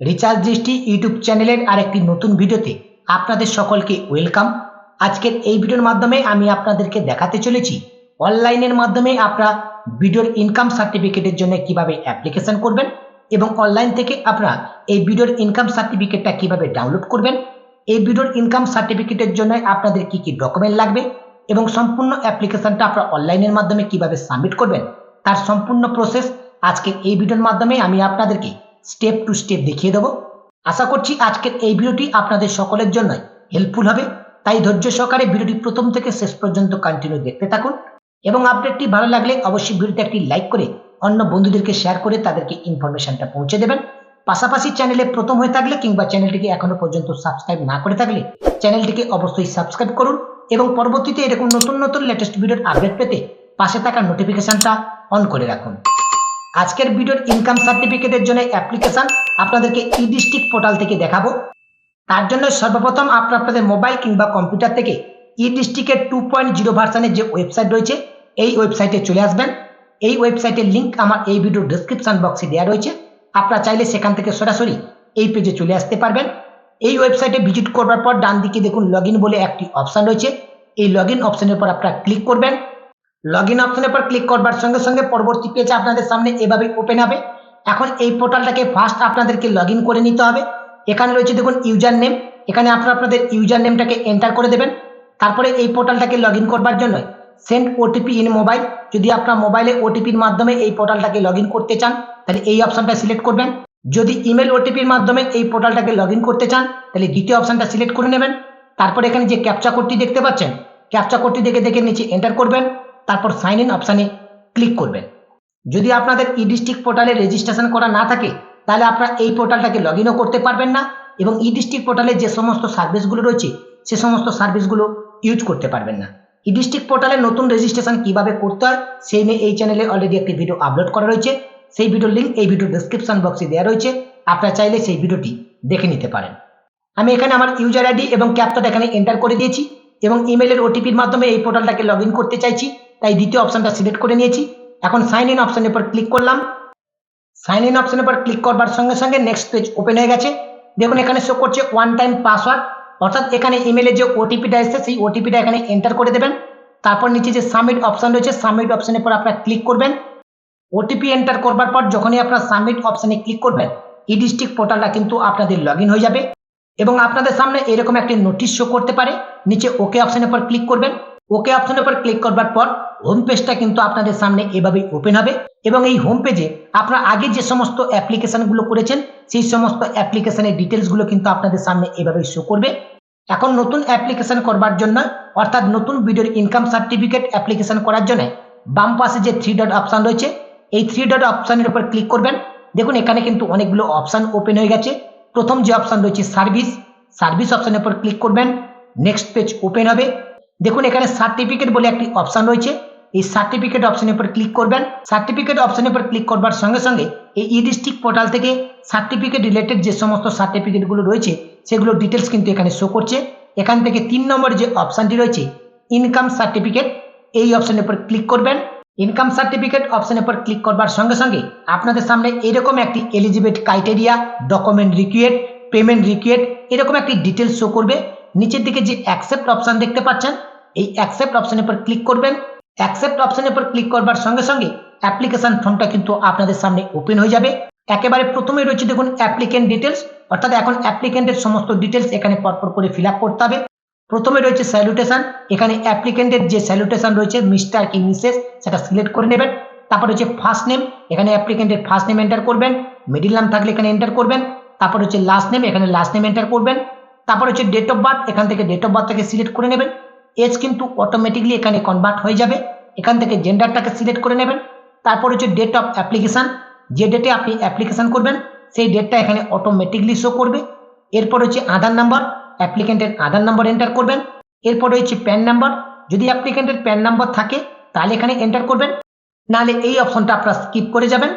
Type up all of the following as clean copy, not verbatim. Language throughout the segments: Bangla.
রিচার্জ দৃষ্টি ইউটিউব চ্যানেলের আরেকটি নতুন ভিডিওতে আপনাদের সকলকে ওয়েলকাম। আজকের এই ভিডিওর মাধ্যমে আমি আপনাদেরকে দেখাতে চলেছি অনলাইনের মাধ্যমে আপনারা ভিডিওর ইনকাম সার্টিফিকেটের জন্য কিভাবে অ্যাপ্লিকেশন করবেন এবং অনলাইন থেকে আপনারা এই ভিডিওর ইনকাম সার্টিফিকেটটা কিভাবে ডাউনলোড করবেন। এই ভিডিওর ইনকাম সার্টিফিকেটের জন্য আপনাদের কি কি ডকুমেন্ট লাগবে এবং সম্পূর্ণ অ্যাপ্লিকেশনটা আপনারা অনলাইনের মাধ্যমে কিভাবে সাবমিট করবেন তার সম্পূর্ণ প্রসেস আজকের এই ভিডিওর মাধ্যমে আমি আপনাদেরকে স্টেপ টু স্টেপ দেখিয়ে দেবো। আশা করছি আজকের এই ভিডিওটি আপনাদের সকলের জন্য হেল্পফুল হবে, তাই ধৈর্য সহকারে ভিডিওটি প্রথম থেকে শেষ পর্যন্ত কন্টিনিউ দেখতে থাকুন এবং আপডেটটি ভালো লাগলে অবশ্যই ভিডিওতে একটি লাইক করে অন্য বন্ধুদেরকে শেয়ার করে তাদেরকে ইনফরমেশনটা পৌঁছে দেবেন। পাশাপাশি চ্যানেলে প্রথম হয়ে থাকলে কিংবা চ্যানেলটিকে এখনো পর্যন্ত সাবস্ক্রাইব না করে থাকলে চ্যানেলটিকে অবশ্যই সাবস্ক্রাইব করুন এবং পরবর্তীতে এরকম নতুন নতুন লেটেস্ট ভিডিওর আপডেট পেতে পাশে থাকা নোটিফিকেশনটা অন করে রাখুন। আজকের ভিডিওর ইনকাম সার্টিফিকেটের জন্য অ্যাপ্লিকেশন আপনাদেরকে ই ডিস্ট্রিক্ট পোর্টাল থেকে দেখাবো। তার জন্য সর্বপ্রথম আপনাদের মোবাইল কিংবা কম্পিউটার থেকে ই ডিস্ট্রিক্টের 2.0 ভার্সনের যে ওয়েবসাইট রয়েছে এই ওয়েবসাইটে চলে আসবেন। এই ওয়েবসাইটের লিঙ্ক আমার এই ভিডিওর ডেসক্রিপশন বক্সে দেওয়া রয়েছে, আপনারা চাইলে সেখান থেকে সরাসরি এই পেজে চলে আসতে পারবেন। এই ওয়েবসাইটে ভিজিট করবার পর ডান দিকে দেখুন লগইন বলে একটি অপশন রয়েছে, এই লগইন অপশনের উপর আপনারা ক্লিক করবেন। লগইন অপশনের পর ক্লিক করবার সঙ্গে সঙ্গে পরবর্তী পেজ আপনাদের সামনে এভাবে ওপেন হবে। এখন এই পোর্টালটাকে ফার্স্ট আপনাদেরকে লগইন করে নিতে হবে। এখানে রয়েছে দেখুন ইউজার নেম, এখানে আপনারা আপনাদের ইউজার নেমটাকে এন্টার করে দেবেন। তারপরে এই পোর্টালটাকে লগইন করবার জন্য সেন্ড ওটিপি ইন মোবাইল, যদি আপনার মোবাইলে ওটিপির মাধ্যমে এই পোর্টালটাকে লগইন করতে চান তাহলে এই অপশনটা সিলেক্ট করবেন। যদি ইমেল ওটিপির মাধ্যমে এই পোর্টালটাকে লগইন করতে চান তাহলে দ্বিতীয় অপশনটা সিলেক্ট করে নেবেন। তারপর এখানে যে ক্যাপচা কোডটি দেখতে পাচ্ছেন, ক্যাপচা কোডটি দেখে দেখে নিচে এন্টার করবেন, তারপর সাইন ইন অপশানে ক্লিক করবেন। যদি আপনাদের ই ডিস্ট্রিক্ট পোর্টালে রেজিস্ট্রেশন করা না থাকে তাহলে আপনারা এই পোর্টালটাকে লগ ইনও করতে পারবেন না এবং ই ডিস্ট্রিক্ট পোর্টালে যে সমস্ত সার্ভিসগুলো রয়েছে সে সমস্ত সার্ভিসগুলো ইউজ করতে পারবেন না। ই ডিস্ট্রিক্ট পোর্টালে নতুন রেজিস্ট্রেশন কিভাবে করতে হয় সেই নিয়ে এই চ্যানেলে অলরেডি একটি ভিডিও আপলোড করা রয়েছে, সেই ভিডিওর লিঙ্ক এই ভিডিও ডেসক্রিপশন বক্সে দেওয়া রয়েছে, আপনারা চাইলে সেই ভিডিওটি দেখে নিতে পারেন। আমি এখানে আমার ইউজার আইডি এবং ক্যাপচাটা এখানে এন্টার করে দিয়েছি এবং ইমেলের ওটিপির মাধ্যমে এই পোর্টালটাকে লগ ইন করতে চাইছি, তাই দ্বিতীয় অপশনটা সিলেক্ট করে নিয়েছি। এখন সাইন ইন অপশনের উপর ক্লিক করলাম। সাইন ইন অপশনের উপর ক্লিক করবার সঙ্গে সঙ্গে নেক্সট পেজ ওপেন হয়ে গেছে। দেখুন এখানে শো করছে ওয়ান টাইম পাসওয়ার্ড, অর্থাৎ এখানে ইমেলে যে ওটিপিটা এসেছে সেই ওটিপিটা এখানে এন্টার করে দেবেন। তারপর নিচে যে সাবমিট অপশন রয়েছে সাবমিট অপশনের উপর আপনারা ক্লিক করবেন। ওটিপি এন্টার করবার পর যখনই আপনারা সাবমিট অপশনে ক্লিক করবেন ই ডিস্ট্রিক্ট পোর্টালটা কিন্তু আপনাদের লগ ইন হয়ে যাবে এবং আপনাদের সামনে এরকম একটি নোটিশ শো করতে পারে। নিচে ওকে অপশনের উপর ক্লিক করবেন। ওকে অপশনের উপর ক্লিক করবার পর হোম পেজটা কিন্তু আপনাদের সামনে এভাবেই ওপেন হবে এবং এই হোম পেজে আপনারা আগে যে সমস্ত অ্যাপ্লিকেশনগুলো করেছেন সেই সমস্ত অ্যাপ্লিকেশনের ডিটেলসগুলো কিন্তু আপনাদের সামনে এভাবেই শো করবে। এখন নতুন অ্যাপ্লিকেশন করবার জন্য অর্থাৎ নতুন ভিডিওর ইনকাম সার্টিফিকেট অ্যাপ্লিকেশন করার জন্য বাম পাশে যে 3 ডট অপশন রয়েছে এই 3 ডট অপশনের উপর ক্লিক করবেন। দেখুন এখানে কিন্তু অনেকগুলো অপশন ওপেন হয়ে গেছে। প্রথম যে অপশন রয়েছে সার্ভিস অপশনের উপর ক্লিক করবেন, নেক্সট পেজ ওপেন হবে। দেখুন এখানে সার্টিফিকেট বলে একটি অপশন রয়েছে, এই সার্টিফিকেট অপশনের উপর ক্লিক করবেন। সার্টিফিকেট অপশনের উপর ক্লিক করবার সঙ্গে সঙ্গে এই ই ডিস্ট্রিক্ট পোর্টাল থেকে সার্টিফিকেট রিলেটেড যে সমস্ত সার্টিফিকেটগুলো রয়েছে সেগুলো ডিটেলস কিন্তু এখানে শো করছে। এখান থেকে 3 নম্বর যে অপশনটি রয়েছে ইনকাম সার্টিফিকেট, এই অপশনের উপর ক্লিক করবেন। ইনকাম সার্টিফিকেট অপশনের উপর ক্লিক করবার সঙ্গে সঙ্গে আপনাদের সামনে এরকম একটি eligibility criteria, document required, payment required এরকম একটি ডিটেলস শো করবে। নিচের দিকে যে অ্যাকসেপ্ট অপশন দেখতে পাচ্ছেন এই অ্যাকসেপ্ট অপশনের উপর ক্লিক করবেন। অ্যাকসেপ্ট অপশনের উপর ক্লিক করবার সঙ্গে সঙ্গে অ্যাপ্লিকেশন ফর্মটা কিন্তু আপনাদের সামনে ওপেন হয়ে যাবে। একেবারে প্রথমে রয়েছে দেখুন অ্যাপ্লিকেন্ট ডিটেলস, অর্থাৎ এখন অ্যাপ্লিকেন্টের সমস্ত ডিটেলস এখানে পরপর করে ফিল আপ করতে হবে। প্রথমে রয়েছে স্যালুটেশন, এখানে অ্যাপ্লিকেন্টের যে স্যালুটেশন রয়েছে মিস্টার কি মিসেস সেটা সিলেক্ট করে নেবেন। তারপর হচ্ছে ফার্স্ট নেম, এখানে অ্যাপ্লিকেন্টের ফার্স্ট নেম এন্টার করবেন, মিডিল নাম থাকলে এখানে এন্টার করবেন। তারপর হচ্ছে লাস্ট নেম, এখানে লাস্ট নেম এন্টার করবেন। তারপর হচ্ছে ডেট অফ বার্থ, এখান থেকে ডেট অফ বার্থটাকে সিলেক্ট করে নেবেন। এজ কিন্তু অটোমেটিকলি এখানে কনভার্ট হয়ে যাবে, এখান থেকে জেন্ডারটাকে সিলেক্ট করে নেবেন। তারপর হচ্ছে ডেট অফ অ্যাপ্লিকেশন, যে ডেটে আপনি অ্যাপ্লিকেশন করবেন সেই ডেটটা এখানে অটোমেটিকলি শো করবে। এরপর হচ্ছে আধার নাম্বার, অ্যাপ্লিকেন্টের আধার নাম্বার এন্টার করবেন। এরপর রয়েছে প্যান নাম্বার, যদি অ্যাপ্লিকেন্টের প্যান নাম্বার থাকে তাহলে এখানে এন্টার করবেন, নাহলে এই অপশনটা আপনারা স্কিপ করে যাবেন।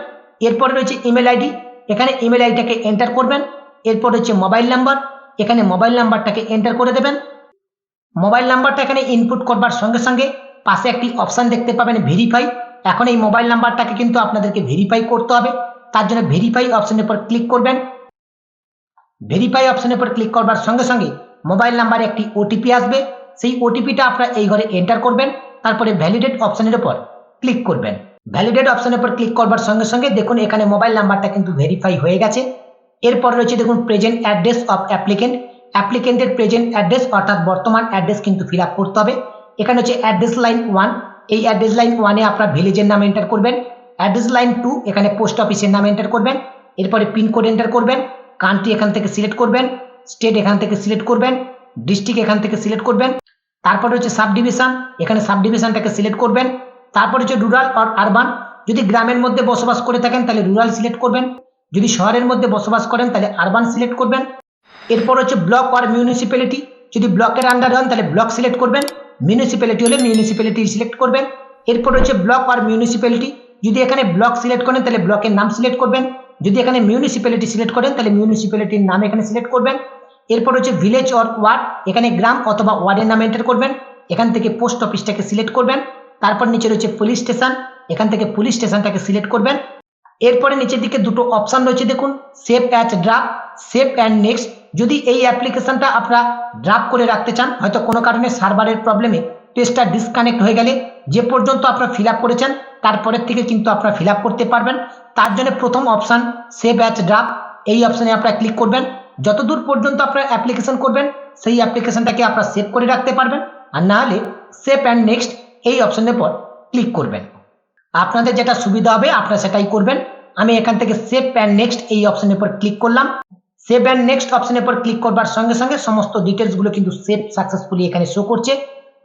এরপরে রয়েছে ইমেল আইডি, এখানে ইমেল আইডিটাকে এন্টার করবেন। এরপর হচ্ছে মোবাইল নাম্বার, এখানে মোবাইল নাম্বারটাকে এন্টার করে দেবেন। মোবাইল নাম্বারটা এখানে ইনপুট করবার সঙ্গে সঙ্গে পাশে একটি অপশন দেখতে পাবেন ভেরিফাই। এখন এই মোবাইল নাম্বারটাকে কিন্তু আপনাদেরকে ভেরিফাই করতে হবে, তার জন্য ভেরিফাই অপশনের উপর ক্লিক করবেন। ভেরিফাই অপশনের উপর ক্লিক করবার সঙ্গে সঙ্গে মোবাইল নাম্বারে একটি ওটিপি আসবে। সেই ওটিপিটা আপনারা এই ঘরে এন্টার করবেন, তারপরে ভ্যালিডেট অপশনের উপর ক্লিক করবেন। ভ্যালিডেট অপশনের উপর ক্লিক করবার সঙ্গে সঙ্গে দেখুন এখানে মোবাইল নাম্বারটা কিন্তু ভেরিফাই হয়ে গেছে। এরপর রয়েছে দেখুন প্রেজেন্ট অ্যাড্রেস অফ অ্যাপ্লিকেন্ট। অ্যাপ্লিকেন্টের প্রেজেন্ট অ্যাড্রেস অর্থাৎ বর্তমান অ্যাড্রেস কিন্তু ফিল আপ করতে হবে। এখানে হচ্ছে অ্যাড্রেস লাইন 1, এই অ্যাড্রেস লাইন 1-এ আপনার ভিলেজের নাম এন্টার করবেন। অ্যাড্রেস লাইন 2 এখানে পোস্ট অফিসের নাম এন্টার করবেন। এরপরে পিনকোড এন্টার করবেন। কান্ট্রি এখান থেকে সিলেক্ট করবেন, স্টেট এখান থেকে সিলেক্ট করবেন, ডিস্ট্রিক্ট এখান থেকে সিলেক্ট করবেন। তারপর হচ্ছে সাব ডিভিশন, এখানে সাব ডিভিশনটাকে সিলেক্ট করবেন। তারপর হচ্ছে রুরাল অর আরবান, যদি গ্রামের মধ্যে বসবাস করে থাকেন তাহলে রুরাল সিলেক্ট করবেন, যদি শহরের মধ্যে বসবাস করেন তাহলে আরবান সিলেক্ট করবেন। এরপর হচ্ছে ব্লক অর মিউনিসিপ্যালিটি, যদি ব্লকের আন্ডার হন তাহলে ব্লক সিলেক্ট করবেন, মিউনিসিপ্যালিটি হলে মিউনিসিপ্যালিটি সিলেক্ট করবেন। এরপর হচ্ছে ব্লক অর মিউনিসিপ্যালিটি, যদি এখানে ব্লক সিলেক্ট করেন তাহলে ব্লকের নাম সিলেক্ট করবেন, যদি এখানে মিউনিসিপ্যালিটি সিলেক্ট করেন তাহলে মিউনিসিপ্যালিটির নাম এখানে সিলেক্ট করবেন। এরপর হচ্ছে ভিলেজ অর ওয়ার্ড, এখানে গ্রাম অথবা ওয়ার্ডের নাম এন্টার করবেন, এখান থেকে পোস্ট অফিসটাকে সিলেক্ট করবেন। তারপর নিচে রয়েছে পুলিশ স্টেশন, এখান থেকে পুলিশ স্টেশনটাকে সিলেক্ট করবেন। এরপরে নিচের দিকে দুটো অপশন রয়েছে দেখুন, save as draft, save and next. যদি এই অ্যাপ্লিকেশনটা আপনারা ড্রাফট করে রাখতে চান, হয়তো কোনো কারণে সার্ভারের প্রবলেমে পেজটা ডিসকানেক্ট হয়ে গেলে যে পর্যন্ত আপনারা ফিল আপ করেছেন তারপরের থেকে কিন্তু আপনারা ফিল আপ করতে পারবেন। তার জন্য প্রথম অপশন সেভ অ্যাজ ড্রাফট, এই অপশনে আপনারা ক্লিক করবেন। যতদূর পর্যন্ত আপনারা অ্যাপ্লিকেশন করবেন সেই অ্যাপ্লিকেশনটাকে আপনারা সেভ করে রাখতে পারবেন, আর না হলে সেভ অ্যান্ড নেক্সট এই অপশনের পর ক্লিক করবেন। আপনাদের যেটা সুবিধা হবে আপনারা সেটাই করবেন। আমি এখান থেকে সেভ অ্যান্ড নেক্সট এই অপশনের উপর ক্লিক করলাম। সেভ অ্যান্ড নেক্সট অপশনের উপর ক্লিক করবার সঙ্গে সঙ্গে সমস্ত ডিটেলস গুলো কিন্তু সেভ সাকসেসফুলি এখানে শো করছে।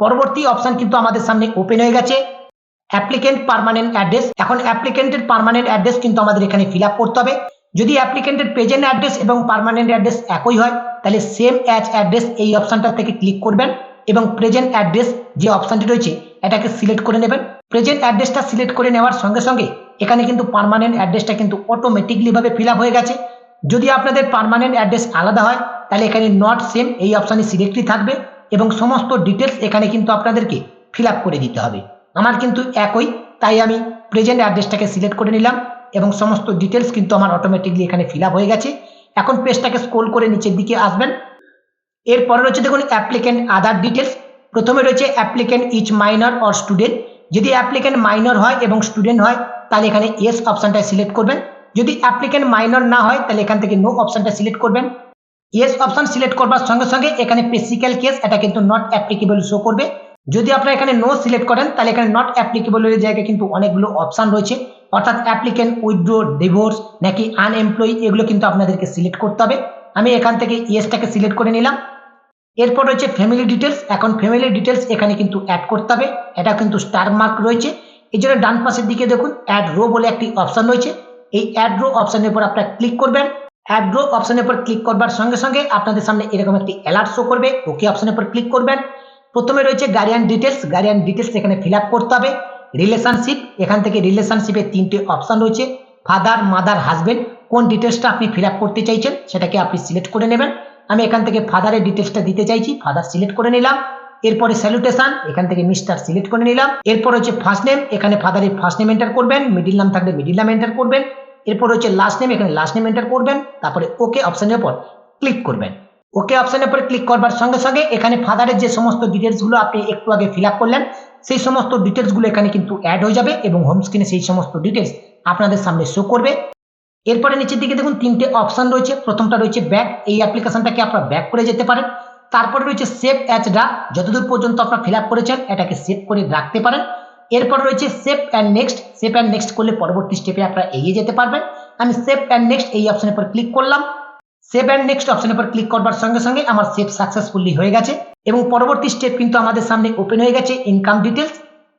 পরবর্তী অপশন কিন্তু আমাদের সামনে ওপেন হয়ে গেছে, অ্যাপ্লিকেন্ট পার্মানেন্ট অ্যাড্রেস। এখন অ্যাপ্লিকেন্টের পার্মানেন্ট অ্যাড্রেস কিন্তু আমাদের এখানে ফিল আপ করতে হবে। যদি অ্যাপ্লিকেন্টের প্রেজেন্ট অ্যাড্রেস এবং পার্মানেন্ট অ্যাড্রেস একই হয় তাহলে সেম অ্যাজ অ্যাড্রেস এই অপশনটা থেকে ক্লিক করবেন এবং প্রেজেন্ট অ্যাড্রেস যে অপশনটি রয়েছে এটাকে সিলেক্ট করে নেবেন। প্রেজেন্ট অ্যাড্রেসটা সিলেক্ট করে নেওয়ার সঙ্গে সঙ্গে এখানে কিন্তু পার্মানেন্ট অ্যাড্রেসটা কিন্তু অটোমেটিকলি ভাবে ফিল আপ হয়ে গেছে। যদি আপনাদের পার্মানেন্ট অ্যাড্রেস আলাদা হয় তাহলে এখানে নট সেম এই অপশনে সিলেক্টই থাকবে এবং সমস্ত ডিটেলস এখানে কিন্তু আপনাদেরকে ফিল আপ করে দিতে হবে। আমার কিন্তু একই, তাই আমি প্রেজেন্ট অ্যাড্রেসটাকে সিলেক্ট করে নিলাম এবং সমস্ত ডিটেলস কিন্তু আমার অটোমেটিকলি এখানে ফিল আপ হয়ে গেছে। এখন পেজটাকে স্ক্রল করে নিচের দিকে আসবেন। এরপরে রয়েছে দেখুন অ্যাপ্লিকেন্ট আদার ডিটেলস। প্রথমে রয়েছে applicant is minor or student, যদি অ্যাপ্লিকেন্ট মাইনর হয় এবং স্টুডেন্ট হয় তাহলে এখানে ইয়েস অপশনটা সিলেক্ট করবেন, যদি অ্যাপ্লিকেন্ট মাইনর না হয় তাহলে এখান থেকে নো অপশনটা সিলেক্ট করবেন। ইয়েস অপশন সিলেক্ট করবার সঙ্গে সঙ্গে এখানে স্পেসিক্যাল কেস এটা কিন্তু নট অ্যাপ্লিকেবল শো করবে। যদি আপনারা এখানে নো সিলেক্ট করেন তাহলে এখানে নট অ্যাপ্লিকেবল এর জায়গায় কিন্তু অনেকগুলো অপশন রয়েছে, অর্থাৎ অ্যাপ্লিকেন্ট উইথড্র, ডিভোর্স নাকি আনএমপ্লয়ি এগুলো কিন্তু আপনাদেরকে সিলেক্ট করতে হবে। আমি এখান থেকে ইয়েসটাকে সিলেক্ট করে নিলাম। এরপর রয়েছে ফ্যামিলি ডিটেলস। এখন ফ্যামিলি ডিটেলস এখানে কিন্তু অ্যাড করতে হবে, এটা কিন্তু স্টার মার্ক রয়েছে। এই জন্য ডান পাশের দিকে দেখুন অ্যাড রো বলে একটি অপশন রয়েছে, এই অ্যাড রো অপশনের উপর আপনারা ক্লিক করবেন। অ্যাড রো অপশনের উপর ক্লিক করবার সঙ্গে সঙ্গে আপনাদের সামনে এরকম একটি অ্যালার্ট শো করবে, ওকে অপশনের উপর ক্লিক করবেন। প্রথমে রয়েছে গার্ডিয়ান ডিটেলস, গার্ডিয়ান ডিটেলস এখানে ফিল আপ করতে হবে। রিলেশনশিপ, এখান থেকে রিলেশনশিপের 3টে অপশন রয়েছে, ফাদার, মাদার, হাজবেন্ড, কোন ডিটেলসটা আপনি ফিল আপ করতে চাইছেন সেটাকে আপনি সিলেক্ট করে নেবেন। আমি এখান থেকে ফাদারের ডিটেলসটা দিতে চাইছি, ফাদার সিলেক্ট করে নিলাম। এরপরে স্যালুটেশন, এখান থেকে মিস্টার সিলেক্ট করে নিলাম। এরপর হচ্ছে ফার্স্ট নেম, এখানে ফাদারের ফার্স্ট নেম এন্টার করবেন, মিডিল নাম থাকলে মিডিল নাম এন্টার করবেন। এরপর হচ্ছে লাস্ট নেম, এখানে লাস্ট নেম এন্টার করবেন, তারপরে ওকে অপশনের উপর ক্লিক করবেন। ওকে অপশনের উপর ক্লিক করবার সঙ্গে সঙ্গে এখানে ফাদারের যে সমস্ত ডিটেলস গুলো আপনি একটু আগে ফিল আপ করলেন সেই সমস্ত ডিটেলস গুলো এখানে কিন্তু অ্যাড হয়ে যাবে এবং হোম স্ক্রিনে সেই সমস্ত ডিটেলস আপনাদের সামনে শো করবে। এরপরে নিচের দিকে দেখুন 3টে অপশন রয়েছে, প্রথমটা রয়েছে ব্যাক, এই অ্যাপ্লিকেশনটাকে আপনারা ব্যাক করে যেতে পারেন। তারপরে রয়েছে সেভ অ্যাজ ড্রাফট, যতদূর পর্যন্ত আপনারা ফিল আপ করেছেন এটাকে সেভ করে রাখতে পারেন। এরপর রয়েছে save and next, save and next করলে পরবর্তী স্টেপে আপনারা এগিয়ে যেতে পারবেন। আমি সেভ অ্যান্ড নেক্সট এই অপশনের উপর ক্লিক করলাম। সেভ অ্যান্ড নেক্সট অপশনের উপর ক্লিক করবার সঙ্গে সঙ্গে আমার সেভ সাকসেসফুলি হয়ে গেছে এবং পরবর্তী স্টেপ কিন্তু আমাদের সামনে ওপেন হয়ে গেছে, ইনকাম ডিটেলস।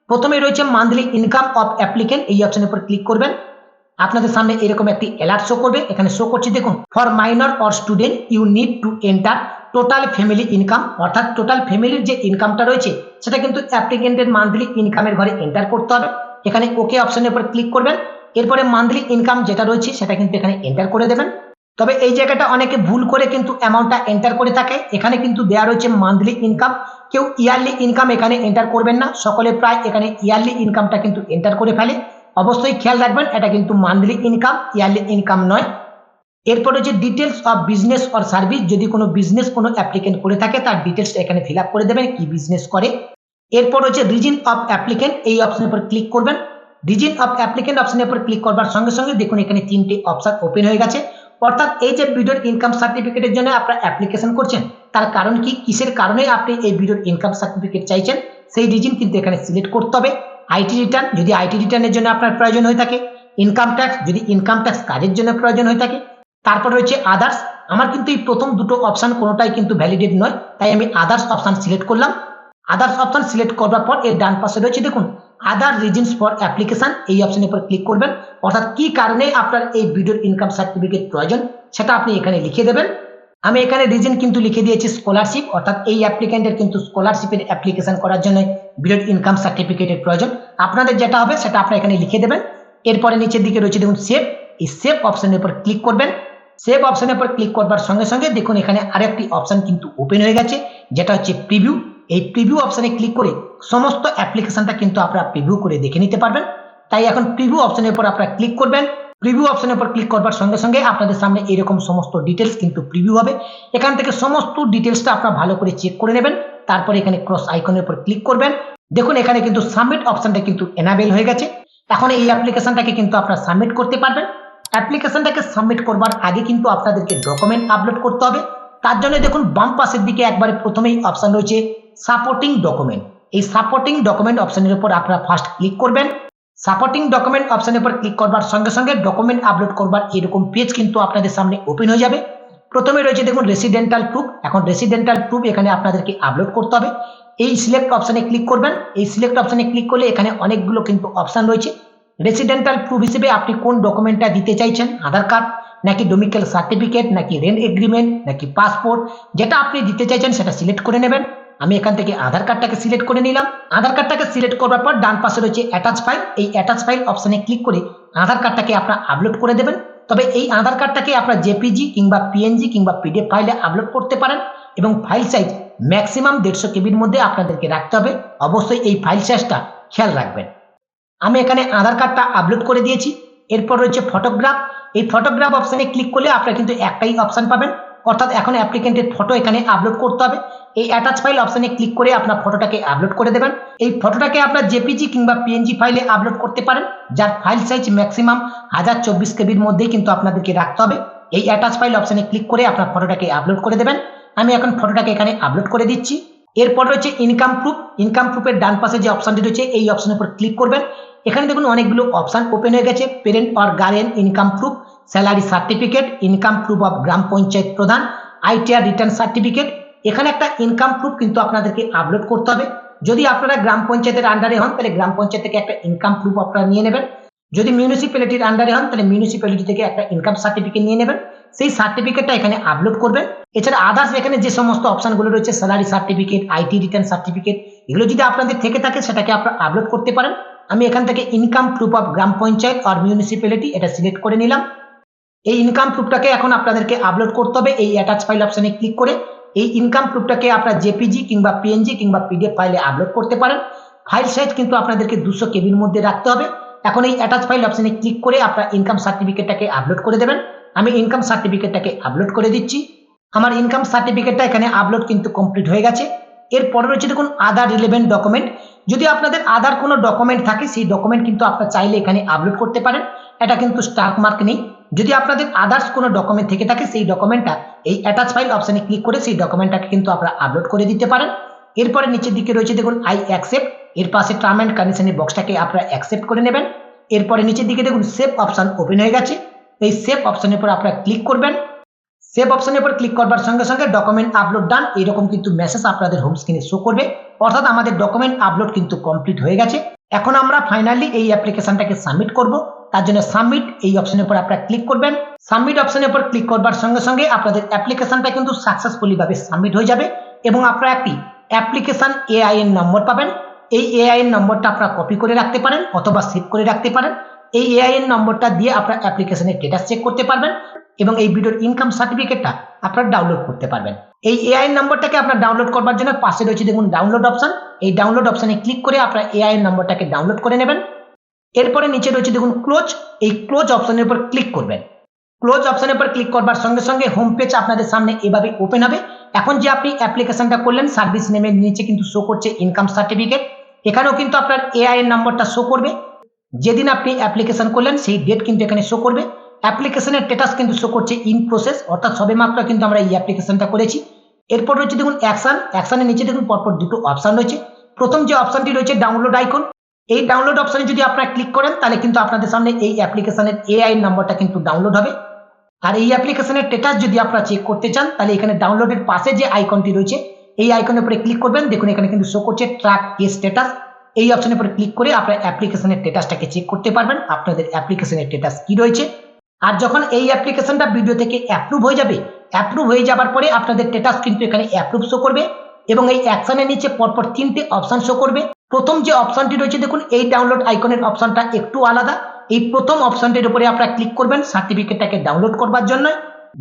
প্রথমে রয়েছে মান্থলি ইনকাম অফ অ্যাপ্লিকেন্ট, এই অপশনের উপর ক্লিক করবেন। আপনাদের সামনে এরকম একটি অ্যালার্ট শো করবে, এখানে শো করছে দেখুন for minor or student you need to enter total family income, অর্থাৎ টোটাল ফ্যামিলির যে ইনকামটা রয়েছে সেটা কিন্তু অ্যাপ্লিকেন্টের মান্থলি ইনকামের ঘরে এন্টার করতে হবে। এখানে ওকে অপশনের উপর ক্লিক করবেন। এরপরে মান্থলি ইনকাম যেটা রয়েছে সেটা কিন্তু এখানে এন্টার করে দেবেন। তবে এই জায়গাটা অনেকে ভুল করে কিন্তু অ্যামাউন্টটা এন্টার করে থাকে, এখানে কিন্তু দেওয়া রয়েছে মান্থলি ইনকাম, কেউ ইয়ারলি ইনকাম এখানে এন্টার করবেন না, সকলে প্রায় এখানে ইয়ারলি ইনকামটা কিন্তু এন্টার করে ফেলে। অবশ্যই খেয়াল রাখবেন এটা কিন্তু মান্থলি ইনকাম, ইয়ারলি ইনকাম নয়। এরপর হচ্ছে details of business or service, যদি কোনো বিজনেস কোনো অ্যাপ্লিকেন্ট করে থাকে তার ডিটেলসটা এখানে ফিল আপ করে দেবেন, কি বিজনেস করে। এরপর হচ্ছে রিজন অফ অ্যাপ্লিকেন্ট, এই অপশনের উপর ক্লিক করবেন। রিজন অফ অ্যাপ্লিকেন্ট অপশনের উপর ক্লিক করবার সঙ্গে সঙ্গে দেখুন এখানে তিনটে অপশন ওপেন হয়ে গেছে। অর্থাৎ এই যে ভিডিওর ইনকাম সার্টিফিকেটের জন্য আপনারা অ্যাপ্লিকেশন করছেন, তার কারণ কি, কিসের কারণে আপনি এই ভিডিওর ইনকাম সার্টিফিকেট চাইছেন, সেই রিজন কিন্তু এখানে সিলেক্ট করতে হবে। আইটি রিটার্ন, যদি আইটি রিটার্নের জন্য আপনার প্রয়োজন হয়ে থাকে। ইনকাম ট্যাক্স, যদি ইনকাম ট্যাক্স কাজের জন্য প্রয়োজন হয়ে থাকে। তারপর রয়েছে আদার্স। আমার কিন্তু এই প্রথম দুটো অপশন কোনোটাই কিন্তু ভ্যালিডেট নয়, তাই আমি আদার্স অপশন সিলেক্ট করলাম। আদার্স অপশন সিলেক্ট করার পর এর ডান পাশে রয়েছে দেখুন আদার রিজনস ফর অ্যাপ্লিকেশন, এই অপশনের উপর ক্লিক করবেন। অর্থাৎ কি কারণে আপনার এই ভিডিওর ইনকাম সার্টিফিকেট প্রয়োজন সেটা আপনি এখানে লিখে দেবেন। আমি এখানে রিজন কিন্তু লিখে দিয়েছি স্কলারশিপ, অর্থাৎ এই অ্যাপ্লিকেন্টের কিন্তু স্কলারশিপের অ্যাপ্লিকেশন করার জন্য ভিডিওর ইনকাম সার্টিফিকেটের প্রয়োজন। আপনাদের যেটা হবে সেটা আপনারা এখানে লিখে দেবেন। এরপরে নিচের দিকে রয়েছে দেখুন সেভ, এই সেভ অপশনের উপর ক্লিক করবেন। সেভ অপশনের উপর ক্লিক করবার সঙ্গে সঙ্গে দেখুন এখানে আরেকটি অপশন কিন্তু ওপেন হয়ে গেছে, যেটা হচ্ছে প্রিভিউ। এই প্রিভিউ অপশনে ক্লিক করে সমস্ত অ্যাপ্লিকেশনটা কিন্তু আপনারা প্রিভিউ করে দেখে নিতে পারবেন। তাই এখন প্রিভিউ অপশনের উপর আপনারা ক্লিক করবেন। প্রিভিউ অপশনের উপর ক্লিক করবার সঙ্গে সঙ্গে আপনাদের সামনে এরকম সমস্ত ডিটেলস কিন্তু প্রিভিউ হবে। এখান থেকে সমস্ত ডিটেলসটা আপনারা ভালো করে চেক করে নেবেন। তারপর এখানে ক্রস আইকনের উপর ক্লিক করবেন। দেখুন এখানে কিন্তু সাবমিট অপশনটা কিন্তু এনাবেল হয়ে গেছে। এখন এই অ্যাপ্লিকেশনটাকে কিন্তু আপনারা সাবমিট করতে পারবেন। অ্যাপ্লিকেশনটাকে সাবমিট করবার আগে কিন্তু আপনাদেরকে ডকুমেন্ট আপলোড করতে হবে। তার জন্য দেখুন বাম পাশের দিকে একবারে প্রথমেই অপশন রয়েছে সাপোর্টিং ডকুমেন্ট। এই সাপোর্টিং ডকুমেন্ট অপশনের উপর আপনারা ফার্স্ট ক্লিক করবেন। সাপোর্টিং ডকুমেন্ট অপশনের উপর ক্লিক করবার সঙ্গে সঙ্গে ডকুমেন্ট আপলোড করবার এরকম পেজ কিন্তু আপনাদের সামনে ওপেন হয়ে যাবে। প্রথমে রয়েছে দেখুন রেসিডেন্টাল প্রুফ। এখন রেসিডেন্টাল প্রুফ এখানে আপনাদেরকে আপলোড করতে হবে। এই সিলেক্ট অপশনে ক্লিক করবেন। এই সিলেক্ট অপশনে ক্লিক করলে এখানে অনেকগুলো কিন্তু অপশন রয়েছে। রেসিডেন্টাল প্রুফ হিসেবে আপনি কোন ডকুমেন্টটা দিতে চাইছেন, আধার কার্ড নাকি ডোমিসাইল সার্টিফিকেট নাকি রেন্ট এগ্রিমেন্ট নাকি পাসপোর্ট, যেটা আপনি দিতে চাইছেন সেটা সিলেক্ট করে নেবেন। আমি এখান থেকে আধার কার্ডটাকে সিলেক্ট করে নিলাম। আধার কার্ডটাকে সিলেক্ট করার পর ডান পাশে রয়েছে অ্যাটাচ ফাইল। এই অ্যাটাচ ফাইল অপশনে ক্লিক করে আধার কার্ডটাকে আপনারা আপলোড করে দেবেন। তবে এই আধার কার্ডটাকে আপনারা জেপিজি কিংবা পিএনজি কিংবা পিডিএফ ফাইলে আপলোড করতে পারেন এবং ফাইল সাইজ ম্যাক্সিমাম 150 কেবির মধ্যে আপনাদেরকে রাখতে হবে। অবশ্যই এই ফাইল সাইজটা খেয়াল রাখবেন। আমি এখানে আধার কার্ডটা আপলোড করে দিয়েছি। এরপর রয়েছে ফটোগ্রাফ। এই ফটোগ্রাফ অপশনে ক্লিক করলে আপনারা কিন্তু একটাই অপশন পাবেন, অর্থাৎ এখন অ্যাপ্লিকেন্টের ফটো এখানে আপলোড করতে হবে। এই অ্যাটাচ ফাইল অপশনে ক্লিক করে আপনার ফটোটাকে আপলোড করে দেবেন। এই ফটোটাকে আপনার জেপিজি কিংবা পিএনজি ফাইলে আপলোড করতে পারেন, যার ফাইল সাইজ ম্যাক্সিমাম 1024 কেবির মধ্যেই কিন্তু আপনাদেরকে রাখতে হবে। এই অ্যাটাচ ফাইল অপশনে ক্লিক করে আপনার ফটোটাকে আপলোড করে দেবেন। আমি এখন ফটোটাকে এখানে আপলোড করে দিচ্ছি। এরপর রয়েছে ইনকাম প্রুফ। ইনকাম প্রুফের ডান পাশে যে অপশনটি রয়েছে এই অপশনের উপর ক্লিক করবেন। এখানে দেখুন অনেকগুলো অপশন ওপেন হয়ে গেছে। Parent or guardian income proof, salary certificate, income proof of গ্রাম পঞ্চায়েত প্রধান, আইটিআর রিটার্ন সার্টিফিকেট। এখানে একটা ইনকাম প্রুফ কিন্তু আপনাদেরকে আপলোড করতে হবে। যদি আপনারা গ্রাম পঞ্চায়েতের আন্ডারে হন তাহলে গ্রাম পঞ্চায়েত থেকে একটা ইনকাম প্রুফ আপনারা নিয়ে নেবেন। যদি মিউনিসিপ্যালিটির আন্ডারে হন তাহলে মিউনিসিপ্যালিটি থেকে একটা ইনকাম সার্টিফিকেট নিয়ে নেবেন। সেই সার্টিফিকেটটা এখানে আপলোড করবেন। এছাড়া আদার্স এখানে যে সমস্ত অপশনগুলো রয়েছে salary certificate, IT return certificate, এগুলো যদি আপনাদের থেকে থাকে সেটাকে আপনারা আপলোড করতে পারেন। আমি এখান থেকে ইনকাম প্রুফ অফ গ্রাম পঞ্চায়েত আর মিউনিসিপ্যালিটি এটা সিলেক্ট করে নিলাম। এই ইনকাম প্রুফটাকে এখন আপনাদেরকে আপলোড করতে হবে। এই অ্যাটাচ ফাইল অপশনে ক্লিক করে এই ইনকাম প্রুফটাকে আপনারা জেপিজি কিংবা পিএনজি কিংবা পিডিএফ ফাইলে আপলোড করতে পারেন। ফাইল সাইজ কিন্তু আপনাদেরকে 200 কেবির মধ্যে রাখতে হবে। এখন এই অ্যাটাচ ফাইল অপশনে ক্লিক করে আপনারা ইনকাম সার্টিফিকেটটাকে আপলোড করে দেবেন। আমি ইনকাম সার্টিফিকেটটাকে আপলোড করে দিচ্ছি। আমার ইনকাম সার্টিফিকেটটা এখানে আপলোড কিন্তু কমপ্লিট হয়ে গেছে। এরপরে রয়েছে দেখুন আদার রিলেভেন্ট ডকুমেন্ট। যদি আপনাদের আদার কোনো ডকুমেন্ট থাকে সেই ডকুমেন্ট কিন্তু আপনারা চাইলে এখানে আপলোড করতে পারেন। এটা কিন্তু স্টার্ক মার্ক নেই। যদি আপনাদের আদার্স কোনো ডকুমেন্ট থেকে থাকে সেই ডকুমেন্টটা এই অ্যাটাচ ফাইল অপশনে ক্লিক করে সেই ডকুমেন্টটাকে কিন্তু আপনারা আপলোড করে দিতে পারেন। এরপরে নিচের দিকে রয়েছে দেখুন আই অ্যাকসেপ্ট। এর পাশে টার্ম অ্যান্ড কন্ডিশনের বক্সটাকে আপনারা অ্যাকসেপ্ট করে নেবেন। এরপরে নিচের দিকে দেখুন সেভ অপশন ওপেন হয়ে গেছে। এই সেভ অপশনের উপর আপনারা ক্লিক করবেন। সেভ অপশনের উপর ক্লিক করবার সঙ্গে সঙ্গে ডকুমেন্ট আপলোড ডান এরকম কিন্তু মেসেজ আপনাদের হোম স্ক্রিনে শো করবে, অর্থাৎ আমাদের ডকুমেন্ট আপলোড কিন্তু কমপ্লিট হয়ে গেছে। এখন আমরা ফাইনালি এই অ্যাপ্লিকেশনটাকে সাবমিট করব। তার জন্য সাবমিট এই অপশনের উপর আপনারা ক্লিক করবেন। সাবমিট অপশনের উপর ক্লিক করবার সঙ্গে সঙ্গে আপনাদের অ্যাপ্লিকেশনটা কিন্তু সাকসেসফুলি ভাবে সাবমিট হয়ে যাবে এবং আপনারা একটি অ্যাপ্লিকেশন এআইএন নম্বর পাবেন। এই এআইএন নম্বরটা আপনারা কপি করে রাখতে পারেন অথবা সেভ করে রাখতে পারেন। এই এআইএন নম্বরটা দিয়ে আপনারা অ্যাপ্লিকেশনের স্ট্যাটাস চেক করতে পারবেন এবং এই ভিডিওর ইনকাম সার্টিফিকেটটা আপনারা ডাউনলোড করতে পারবেন। এই এআইএন নম্বরটাকে আপনারা ডাউনলোড করবার জন্য পাশে রয়েছে দেখুন ডাউনলোড অপশন। এই ডাউনলোড অপশনে ক্লিক করে আপনারা এআইএন নম্বরটাকে ডাউনলোড করে নেবেন। এরপরে নিচে রয়েছে দেখুন ক্লোজ। এই ক্লোজ অপশনের উপর ক্লিক করবেন। ক্লোজ অপশনের উপর ক্লিক করবার সঙ্গে সঙ্গে হোম পেজ আপনাদের সামনে এভাবে ওপেন হবে। এখন যে আপনি অ্যাপ্লিকেশনটা করলেন সার্ভিস নেমের নিচে কিন্তু শো করছে ইনকাম সার্টিফিকেট। এখানেও কিন্তু আপনার এআই এর নাম্বারটা শো করবে। যেদিন আপনি অ্যাপ্লিকেশন করলেন সেই ডেট কিন্তু এখানে শো করবে। অ্যাপ্লিকেশনের স্ট্যাটাস কিন্তু শো করছে ইন প্রসেস, অর্থাৎ সবেমাত্র কিন্তু আমরা এই অ্যাপ্লিকেশনটা করেছি। এরপর রয়েছে দেখুন অ্যাকশনের নিচে দেখুন পরপর দুটো অপশন রয়েছে। প্রথম যে অপশনটি রয়েছে ডাউনলোড আইকন, এই ডাউনলোড অপশনে যদি আপনারা ক্লিক করেন তাহলে কিন্তু আপনাদের সামনে এই অ্যাপ্লিকেশনের এআই নাম্বারটা কিন্তু ডাউনলোড হবে। আর এই অ্যাপ্লিকেশনের স্ট্যাটাস যদি আপনারা চেক করতে চান তাহলে এখানে ডাউনলোডের পাশে যে আইকনটি রয়েছে এই আইকনের উপরে ক্লিক করবেন। দেখুন এখানে কিন্তু শো করছে ট্র্যাক কেস স্ট্যাটাস। এই অপশনের উপরে ক্লিক করে আপনার অ্যাপ্লিকেশনের স্ট্যাটাসটাকে চেক করতে পারবেন, আপনাদের অ্যাপ্লিকেশনের স্ট্যাটাস কি রয়েছে। আর যখন এই অ্যাপ্লিকেশনটা ভিডিও থেকে অ্যাপ্রুভ হয়ে যাবে, অ্যাপ্রুভ হয়ে যাবার পরে আপনাদের স্ট্যাটাস কিন্তু এখানে অ্যাপ্রুভ শো করবে এবং এই অ্যাকশনের নিচে পরপর তিনটে অপশন শো করবে। প্রথম যে অপশনটি রয়েছে দেখুন এই ডাউনলোড আইকনের অপশনটা একটু আলাদা। এই প্রথম অপশনটির উপরে আপনারা ক্লিক করবেন সার্টিফিকেটটাকে ডাউনলোড করবার জন্য।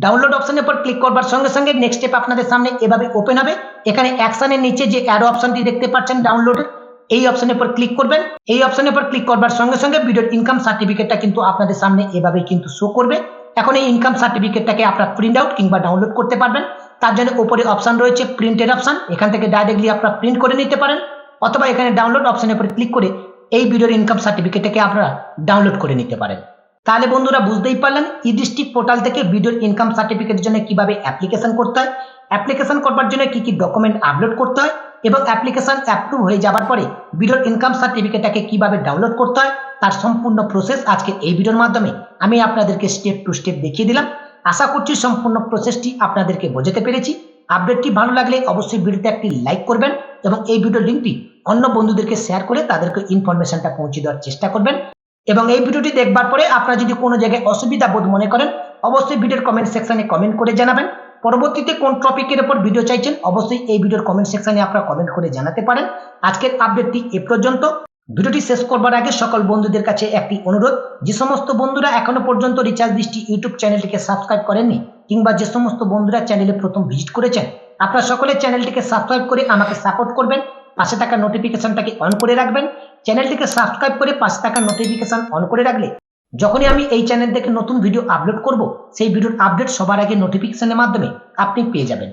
ডাউনলোড অপশনের উপর ক্লিক করবার সঙ্গে সঙ্গে নেক্সট স্টেপ আপনাদের সামনে এভাবে ওপেন হবে। এখানে অ্যাকশনের নিচে যে অ্যারো অপশনটি দেখতে পাচ্ছেন ডাউনলোডের, এই অপশনের উপর ক্লিক করবেন। এই অপশনের উপর ক্লিক করবার সঙ্গে সঙ্গে ভিডিওর ইনকাম সার্টিফিকেটটা কিন্তু আপনাদের সামনে এভাবেই কিন্তু শো করবে। এখন এই ইনকাম সার্টিফিকেটটাকে আপনারা প্রিন্ট আউট কিংবা ডাউনলোড করতে পারবেন। তার জন্য উপরে অপশন রয়েছে প্রিন্টের অপশন, এখান থেকে ডাইরেক্টলি আপনারা প্রিন্ট করে নিতে পারেন, অথবা এখানে ডাউনলোড অপশনের উপর ক্লিক করে এই ভিডিওর ইনকাম সার্টিফিকেটটাকে আপনারা ডাউনলোড করে নিতে পারেন। তাহলে বন্ধুরা বুঝতেই পারলেন ই ডিস্ট্রিক্ট পোর্টাল থেকে ভিডিওর ইনকাম সার্টিফিকেটের জন্য কিভাবে অ্যাপ্লিকেশন করতে হয়, অ্যাপ্লিকেশন করবার জন্য কি কি ডকুমেন্ট আপলোড করতে হয় এবং অ্যাপ্লিকেশন অ্যাপ্রুভ হয়ে যাবার পরে ভিডিওর ইনকাম সার্টিফিকেটটাকে কিভাবে ডাউনলোড করতে হয় তার সম্পূর্ণ প্রসেস আজকে এই ভিডিওর মাধ্যমে আমি আপনাদেরকে স্টেপ টু স্টেপ দেখিয়ে দিলাম। আশা করছি সম্পূর্ণ প্রসেসটি আপনাদেরকে বোঝাতে পেরেছি। আপডেটটি ভালো লাগলে অবশ্যই ভিডিওতে একটি লাইক করবেন এবং এই ভিডিওর লিঙ্কটি অন্য বন্ধুদেরকে শেয়ার করে তাদেরকে ইনফরমেশনটা পৌঁছে দেওয়ার চেষ্টা করবেন। এবং এই ভিডিওটি দেখবার পরে আপনারা যদি কোনো জায়গায় অসুবিধা বোধ মনে করেন অবশ্যই ভিডিওর কমেন্ট সেকশনে কমেন্ট করে জানাবেন। পরবর্তীতে কোন টপিকের উপর ভিডিও চাইছেন অবশ্যই এই ভিডিওর কমেন্ট সেকশনে আপনারা কমেন্ট করে জানাতে পারেন। আজকের আপডেটটি এ পর্যন্ত। ভিডিওটি শেষ করবার আগে সকল বন্ধুদের কাছে একটি অনুরোধ, যে সমস্ত বন্ধুরা এখনো পর্যন্ত রিচার্জ দৃষ্টি ইউটিউব চ্যানেলটিকে সাবস্ক্রাইব করেননি কিংবা যে সমস্ত বন্ধুরা চ্যানেলে প্রথম ভিজিট করেছেন আপনারা সকলে চ্যানেলটিকে সাবস্ক্রাইব করে আমাকে সাপোর্ট করবেন। পাশে থাকা নোটিফিকেশনটাকে অন করে রাখবেন। চ্যানেলটিকে সাবস্ক্রাইব করে পাশে থাকা নোটিফিকেশন অন করে রাখলে যখনই আমি এই চ্যানেল থেকে নতুন ভিডিও আপলোড করব সেই ভিডিওর আপডেট সবার আগে নোটিফিকেশনের মাধ্যমে আপনি পেয়ে যাবেন।